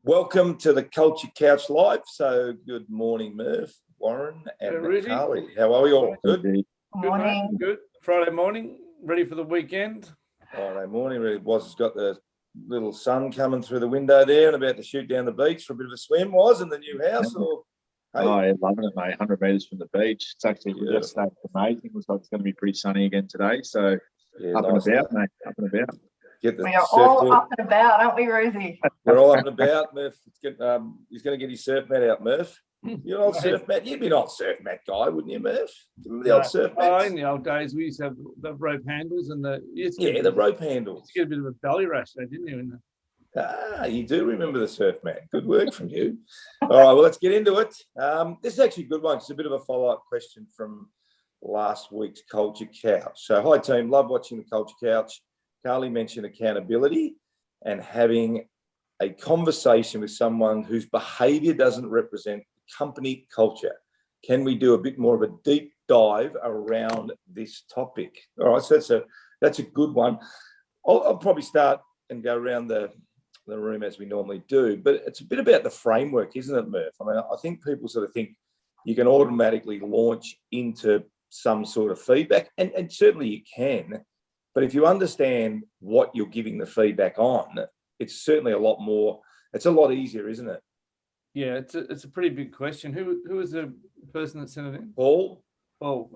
Welcome to the Culture Couch Live. So good morning, Merv, Warren and Carly. How are we all? Good? Good Morning. mate. Good. Friday morning, ready for the weekend? Friday morning, really. Has got the little sun coming through the window there and about to shoot down the beach for a bit of a swim, in the new house? Or hey? Oh, yeah, loving it, mate. 100 metres from the beach. It's actually yesterday. It's amazing. Looks like it's going to be pretty sunny again today. So up and about, mate. Up and about. Get the we are all up and about, aren't we, Rosie? We're all up and about. Murph, he's going to get his surf mat out, Murph. You're an old surf mat. You'd be an old surf mat guy, wouldn't you, Murph? The old surf mats. In the old days, we used to have the rope handles and the rope handles. You get a bit of a belly rash, though, didn't you? You do remember the surf mat. Good work from you. All right, well, let's get into it. This is actually a good one. It's a bit of a follow-up question from last week's Culture Couch. So, hi, team. Love watching the Culture Couch. Carly mentioned accountability and having a conversation with someone whose behaviour doesn't represent company culture. Can we do a bit more of a deep dive around this topic? All right, so that's a good one. I'll probably start and go around the room as we normally do, but it's a bit about the framework, isn't it, Murph? I mean, I think people sort of think you can automatically launch into some sort of feedback, and certainly you can. But if you understand what you're giving the feedback on, it's certainly a lot more. It's a lot easier, isn't it? Yeah, it's a pretty big question. Who was the person that sent it in? Paul.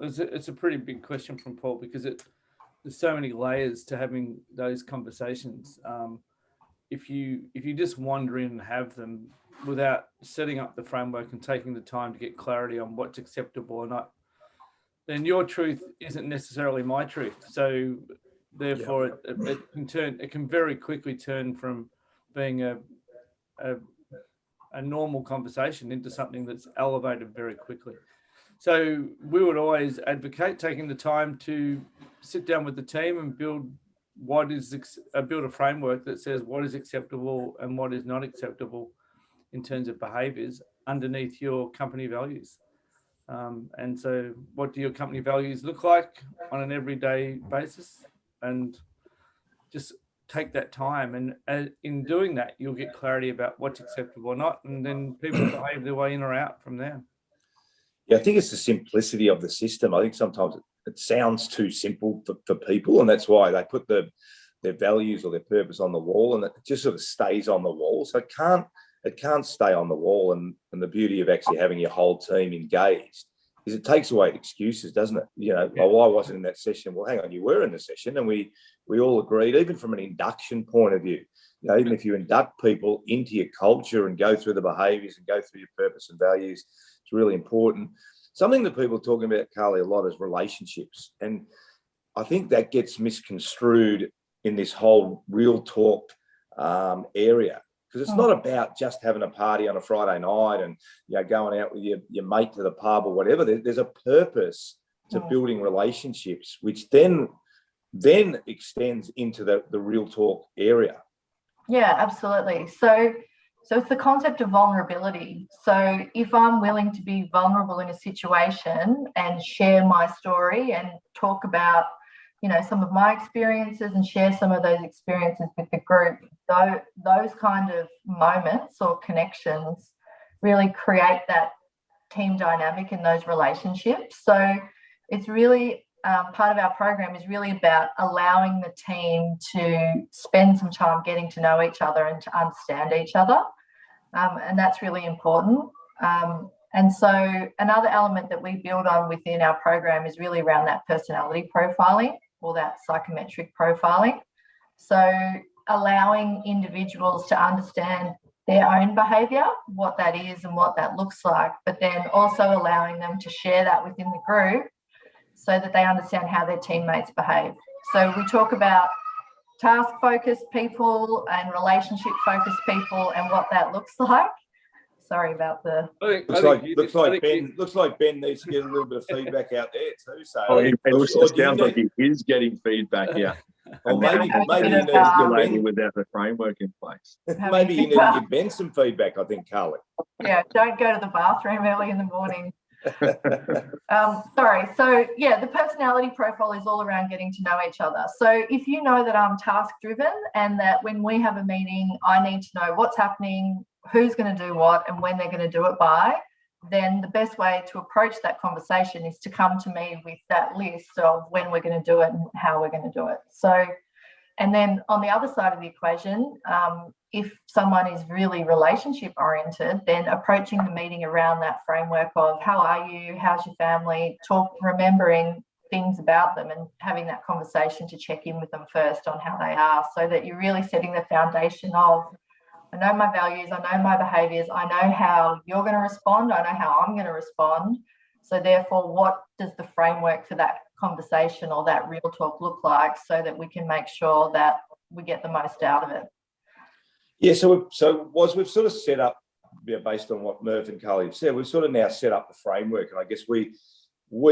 It's a pretty big question from Paul because there's so many layers to having those conversations. If you just wander in and have them without setting up the framework and taking the time to get clarity on what's acceptable or not, then your truth isn't necessarily my truth. So therefore, it can very quickly turn from being a normal conversation into something that's elevated very quickly. So we would always advocate taking the time to sit down with the team and build a framework that says what is acceptable and what is not acceptable in terms of behaviours underneath your company values. And so what do your company values look like on an everyday basis? And just take that time. And in doing that, you'll get clarity about what's acceptable or not. And then people behave their way in or out from there. Yeah, I think it's the simplicity of the system. I think sometimes it sounds too simple for people. And that's why they put their values or their purpose on the wall, and it just sort of stays on the wall. So it can't stay on the wall. And the beauty of actually having your whole team engaged is it takes away excuses, doesn't it? Oh, I wasn't in that session. Well, hang on, you were in the session, and we all agreed, even from an induction point of view. Even if you induct people into your culture and go through the behaviours and go through your purpose and values, it's really important. Something that people are talking about, Carly, a lot is relationships. And I think that gets misconstrued in this whole real talk area. Because it's not about just having a party on a Friday night and going out with your mate to the pub or whatever. There's a purpose to building relationships, which then extends into the real talk area. Yeah, absolutely. So it's the concept of vulnerability. So if I'm willing to be vulnerable in a situation and share my story and talk about some of my experiences and share some of those experiences with the group, those kind of moments or connections really create that team dynamic in those relationships. So it's really part of our program is really about allowing the team to spend some time getting to know each other and to understand each other. And that's really important. And so another element that we build on within our program is really around that personality profiling, or that psychometric profiling. So allowing individuals to understand their own behaviour, what that is and what that looks like, but then also allowing them to share that within the group so that they understand how their teammates behave. So we talk about task-focused people and relationship-focused people and what that looks like. Sorry about the. Looks like Ben needs to get a little bit of feedback out there too. So it sounds like he is getting feedback. Yeah. Or maybe you need to Ben without the framework in place. Maybe you need to give Ben some feedback. I think, Carly. Yeah, don't go to the bathroom early in the morning. Sorry. So yeah, the personality profile is all around getting to know each other. So if you know that I'm task driven and that when we have a meeting, I need to know what's happening, who's going to do what, and when they're going to do it by, then the best way to approach that conversation is to come to me with that list of when we're going to do it and how we're going to do it. So, and then on the other side of the equation, if someone is really relationship oriented, then approaching the meeting around that framework of how are you, how's your family, remembering things about them and having that conversation to check in with them first on how they are, so that you're really setting the foundation of, I know my values, I know my behaviours, I know how you're going to respond, I know how I'm going to respond. So therefore, what does the framework for that conversation or that real talk look like, so that we can make sure that we get the most out of it? Yeah, so we've sort of set up, based on what Murph and Carly have said, we've sort of now set up the framework, and I guess we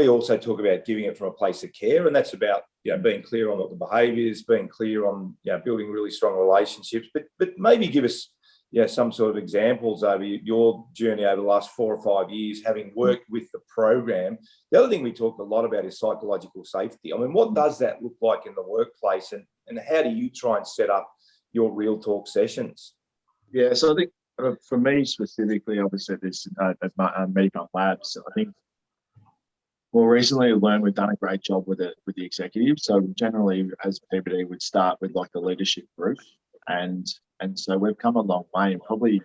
also talk about giving it from a place of care, and that's about being clear on what the behaviour is, being clear on building really strong relationships, but maybe give us some sort of examples over your journey over the last 4 or 5 years, having worked with the program. The other thing we talk a lot about is psychological safety. I mean, what does that look like in the workplace, and how do you try and set up your real talk sessions? Yeah, so I think for me specifically, obviously this at Medical Labs, I think more recently we've done a great job with the executives. So generally, as PBD, we'd start with like a leadership group, and so we've come a long way, and probably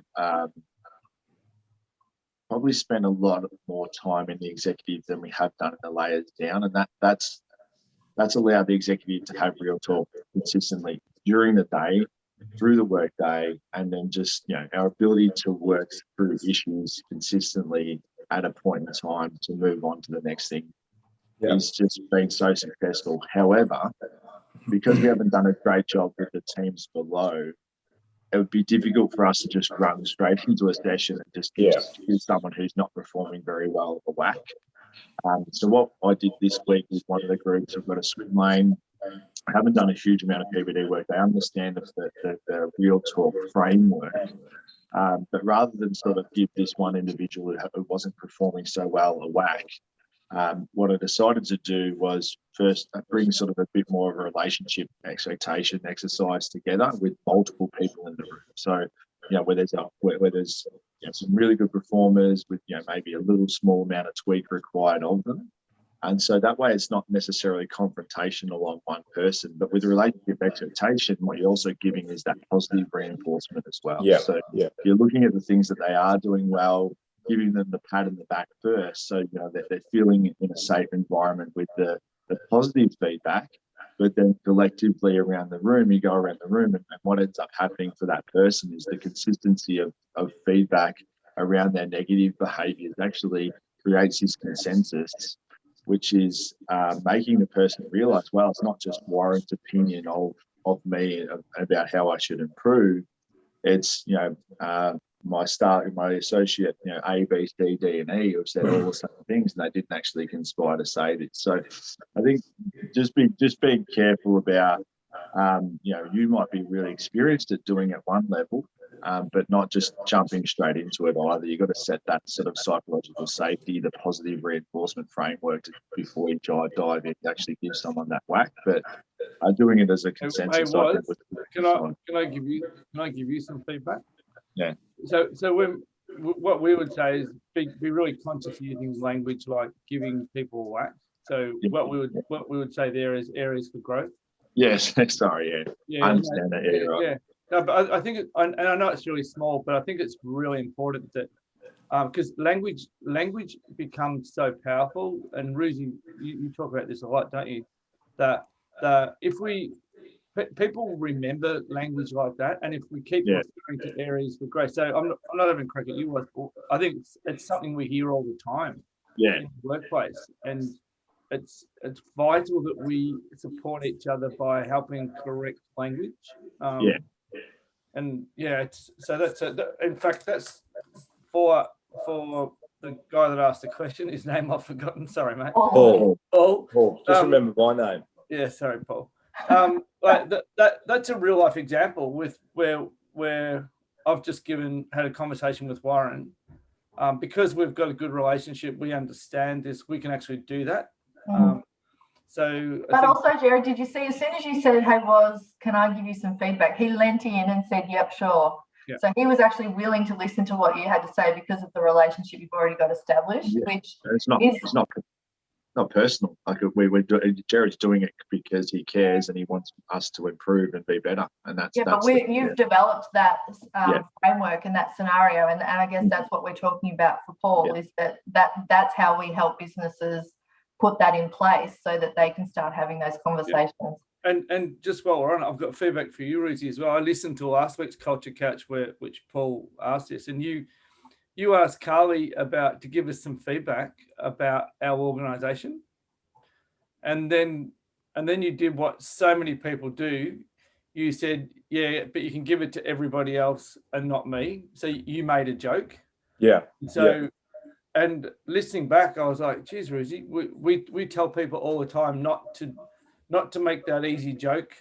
spend a lot more time in the executive than we have done in the layers down, and that's allowed the executive to have real talk consistently during the day, through the work day, and then just our ability to work through issues consistently at a point in time to move on to the next thing is just been so successful. However, because we haven't done a great job with the teams below, it would be difficult for us to just run straight into a session and just give someone who's not performing very well a whack. So what I did this week with one of the groups, I've got a swim lane. I haven't done a huge amount of PBD work. They understand the real talk framework. But rather than sort of give this one individual who wasn't performing so well a whack, what I decided to do was first bring sort of a bit more of a relationship expectation exercise together with multiple people in the room. So, where there's some really good performers with maybe a little small amount of tweak required of them. And so that way it's not necessarily confrontational on one person, but with relationship expectation, what you're also giving is that positive reinforcement as well. So you're looking at the things that they are doing well, giving them the pat on the back first, so that they're feeling in a safe environment with the positive feedback. But then collectively around the room, you go around the room, and what ends up happening for that person is the consistency of feedback around their negative behaviours actually creates this consensus, which is making the person realise, well, it's not just Warren's opinion of me about how I should improve. It's my associate, A, B, C, D, and E have said all the same things, and they didn't actually conspire to say this. So I think just being careful about, you might be really experienced at doing at one level, but not just jumping straight into it either. You've got to set that sort of psychological safety, the positive reinforcement framework before you dive in to actually give someone that whack. But doing it as a consensus, can I give you some feedback? Yeah. So what we would say is be really conscious of using language like giving people a whack. So what we would say there is areas for growth. Yes. Sorry. Yeah. I understand that. Yeah. Right. Yeah. No, but I think, and I know it's really small, but I think it's really important that because language becomes so powerful. And Ruzi, you talk about this a lot, don't you? That if people remember language like that, and if we keep referring to areas for growth. So I'm not even cracking you. I think it's something we hear all the time. In the workplace, and it's vital that we support each other by helping correct language. And in fact that's for the guy that asked the question. His name I've forgotten. Sorry, mate. Paul. Just remember my name. Yeah, sorry, Paul. That's a real life example with where I've just had a conversation with Warren, because we've got a good relationship, we understand this, we can actually do that. So but also, Jared, did you see, as soon as you said, hey, can I give you some feedback? He leant in and said, yep, sure. Yeah. So he was actually willing to listen to what you had to say because of the relationship you've already got established, which it's not personal. Like Jared's doing it because he cares and he wants us to improve and be better. And you've developed that framework and that scenario, and I guess that's what we're talking about for Paul, is that's how we help businesses put that in place so that they can start having those conversations. And just while we're on it, I've got feedback for you, Ruzi, as well. I listened to last week's Culture Couch which Paul asked us, and you asked Carly to give us some feedback about our organisation, and then you did what so many people do. You said, yeah, but you can give it to everybody else and not me. So you made a joke. Yeah. So, and listening back, I was like, geez, Ruzi, we tell people all the time not to make that easy joke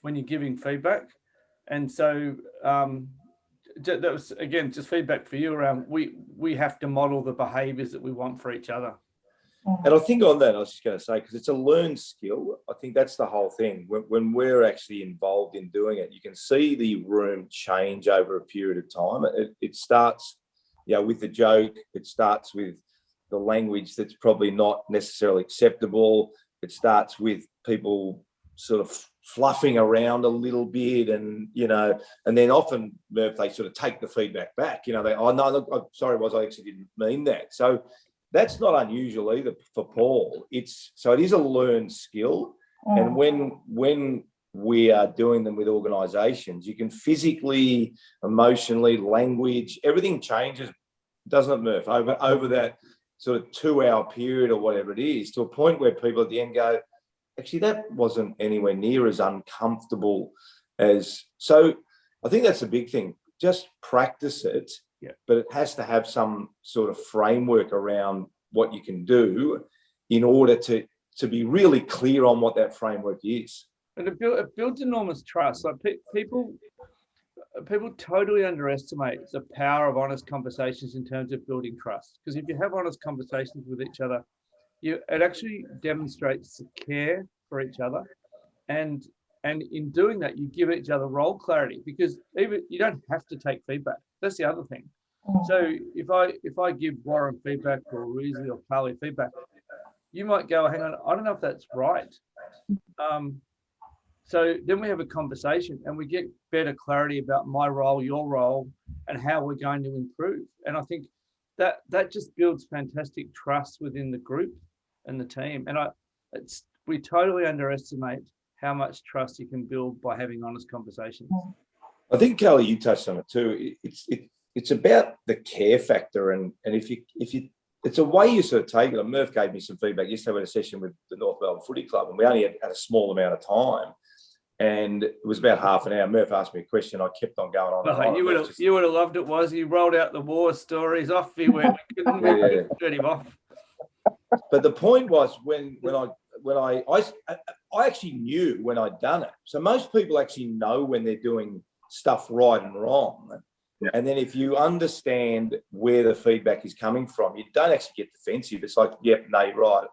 when you're giving feedback. And so that was, again, just feedback for you around we have to model the behaviours that we want for each other. And I think on that, I was just going to say, because it's a learned skill, I think that's the whole thing. When we're actually involved in doing it, you can see the room change over a period of time. It starts, with the joke. It starts with the language that's probably not necessarily acceptable. It starts with people sort of fluffing around a little bit, and then often they sort of take the feedback back. No, look, I'm sorry, I actually didn't mean that. So that's not unusual either for Paul. It is a learned skill, and when we are doing them with organisations, you can physically, emotionally, language, everything changes, doesn't it, Murph? Over that sort of 2-hour period or whatever it is, to a point where people at the end go, actually, that wasn't anywhere near as uncomfortable as. So I think that's a big thing. Just practice it, but it has to have some sort of framework around what you can do in order to be really clear on what that framework is. And it builds enormous trust. Like people totally underestimate the power of honest conversations in terms of building trust. Because if you have honest conversations with each other, it actually demonstrates care for each other, and in doing that, you give each other role clarity, because even you don't have to take feedback. That's the other thing. So if I give Warren feedback, or Ruzi or Carly feedback, you might go, hang on, I don't know if that's right. So then we have a conversation and we get better clarity about my role, your role, and how we're going to improve. And I think that just builds fantastic trust within the group and the team. And we totally underestimate how much trust you can build by having honest conversations. I think, Kelly, you touched on it too. It's about the care factor, and if you it's a way you sort of take it. And Murph gave me some feedback yesterday. We had a session with the North Melbourne Footy Club, and we only had a small amount of time, and it was about half an hour. Murph asked me a question. I kept on going on. You would have loved it. Was he rolled out the war stories off? He went. We couldn't turn him off. But the point was when I actually knew when I'd done it. So most people actually know when they're doing stuff right and wrong. Yeah. And then if you understand where the feedback is coming from, you don't actually get defensive. It's like, yep, no, you're right.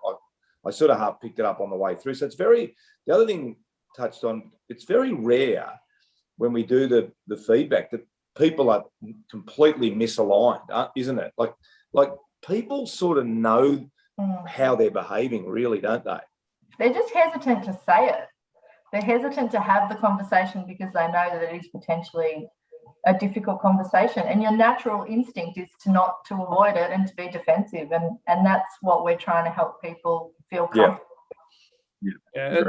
I sort of half picked it up on the way through. So the other thing touched on, it's very rare when we do the feedback that people are completely misaligned, isn't it? Like people sort of know how they're behaving, really, don't they? They're just hesitant to say it. They're hesitant to have the conversation because they know that it is potentially a difficult conversation. And your natural instinct is to avoid it and to be defensive. And that's what we're trying to help people feel comfortable. Yeah,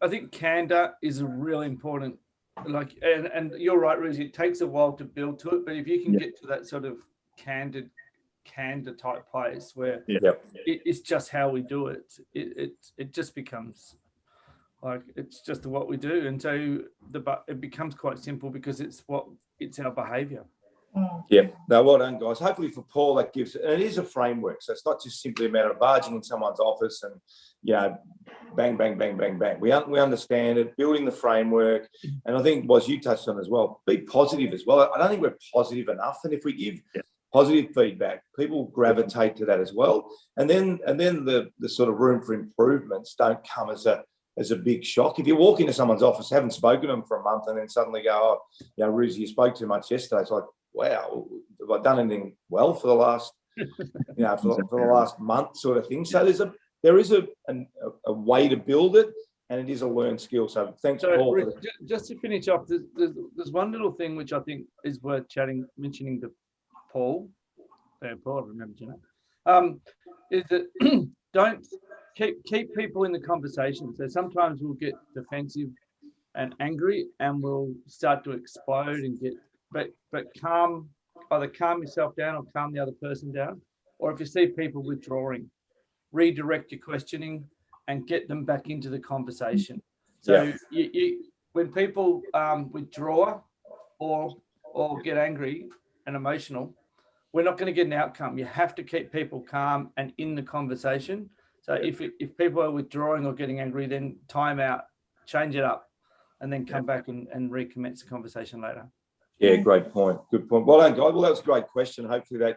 I think candor is a really important, and you're right, Ruzi, it takes a while to build to it, but if you can get to that sort of candor type place where it's just how we do it, it just becomes like it's just what we do, and so it becomes quite simple because it's our behaviour. Yeah, no, well done, guys. Hopefully for Paul that gives, and it is a framework, so it's not just simply a matter of barging in someone's office and bang, bang, bang, bang, bang. We understand it, building the framework, and I think you touched on as well, be positive as well. I don't think we're positive enough, and if we give positive feedback, people gravitate to that as well. And then the sort of room for improvements don't come as a big shock. If you walk into someone's office, haven't spoken to them for a month, and then suddenly go, "Oh, you know, Ruzi, you spoke too much yesterday." It's like, wow, have I done anything well for the last, for the last month, sort of thing. So there is a way to build it, and it is a learned skill. So thanks, Paul. Rick, just to finish off, there's one little thing which I think is worth mentioning to Paul. Paul, I remember your name. Is that don't keep people in the conversation. So sometimes we'll get defensive and angry, and we'll start to explode and get. But either calm yourself down or calm the other person down. Or if you see people withdrawing, redirect your questioning and get them back into the conversation. So when people withdraw or get angry and emotional, we're not going to get an outcome. You have to keep people calm and in the conversation. So if people are withdrawing or getting angry, then time out, change it up, and then come back and recommence the conversation later. Yeah, great point. Good point. Well done, guys. Well, that was a great question. Hopefully that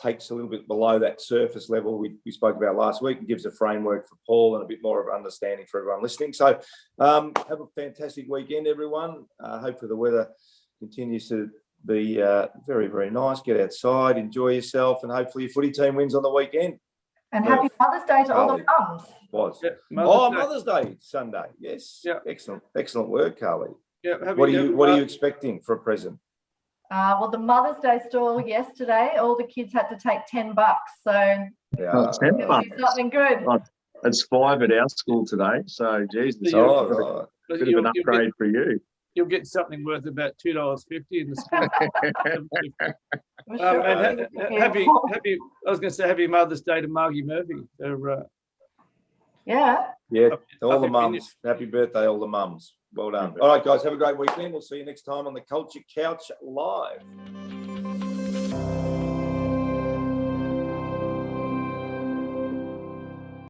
takes a little bit below that surface level we spoke about last week and gives a framework for Paul and a bit more of understanding for everyone listening. So have a fantastic weekend, everyone. Hopefully the weather continues to be very, very nice. Get outside, enjoy yourself, and hopefully your footy team wins on the weekend. And happy Mother's Day to all the mums. Was. Yeah, Mother's Day, Sunday. Yes. Yeah. Excellent work, Carly. Yeah, What are you expecting for a present? Well, the Mother's Day stall yesterday, all the kids had to take $10. So it'll be something good. It's $5 at our school today. So, geez, it's Right. a bit of an upgrade for you. You'll get something worth about $2.50 in the school. Sure. And happy. I was going to say happy Mother's Day to Margie Murphy. Yeah. Yeah, to all the mums. Happy birthday, all the mums. Well done. All right, guys, have a great weekend. We'll see you next time on the Culture Couch Live.